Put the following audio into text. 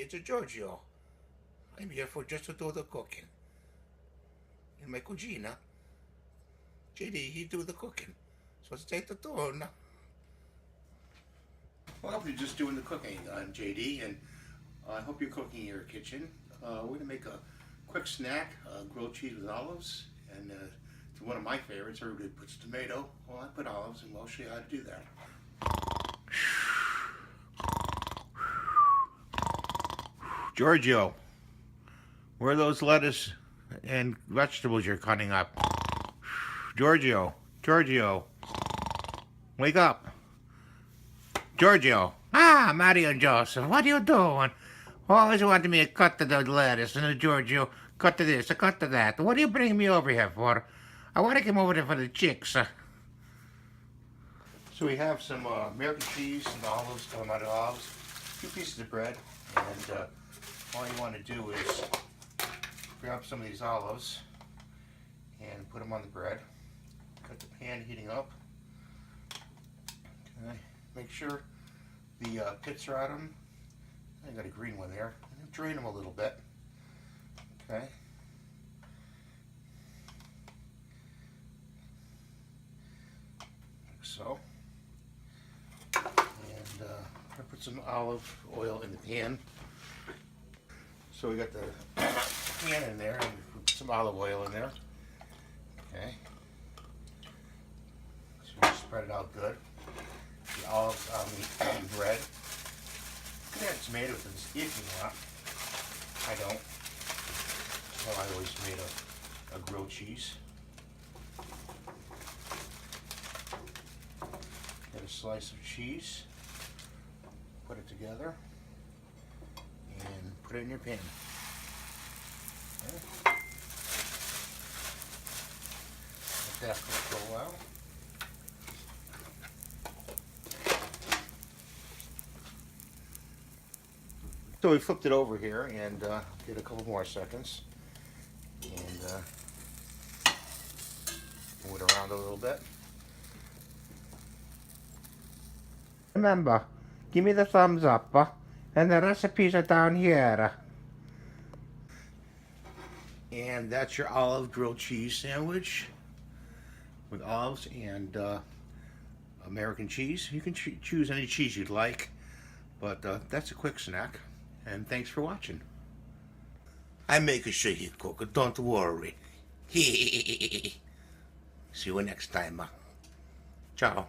it's a Giorgio. I'm here for just to do the cooking. In my cucina, JD, he do the cooking. So let's take the turn. Well, we're just doing the cooking, JD, and I hope you're cooking in your kitchen. We're gonna make a quick snack, grilled cheese with olives, and to one of my favorites. Everybody puts tomato. Well, I put olives, and we'll show you how to do that. Giorgio, where are those lettuce and vegetables you're cutting up? Giorgio, wake up. Giorgio. Ah, Mario and Joseph, what are you doing? Always wanted me to cut to the lettuce, and Giorgio, cut to this, cut to that. What are you bringing me over here for? I want to come over there for the chicks. So we have some American cheese and olives, coming out of olives, 2 pieces of bread, and all you want to do is grab some of these olives and put them on the bread. Got the pan heating up. Okay. Make sure the pits are out of them. I got a green one there. Drain them a little bit. Okay. Like so. And I put some olive oil in the pan. So we got the pan in there, and we put some olive oil in there. Okay. So we'll spread it out good. The olives on the bread. You can add tomatoes to this if you want. I don't. So I always made a grilled cheese. Get a slice of cheese. Put it together. And put it in your pan. Okay. Let that cook for a while. So we flipped it over here and did a couple more seconds. And move it around a little bit. Remember, give me the thumbs up, and the recipes are down here. And that's your olive grilled cheese sandwich with olives and American cheese. You can choose any cheese you'd like, but that's a quick snack. And thanks for watching. I make sure you cook, don't worry. See you next time. Ciao.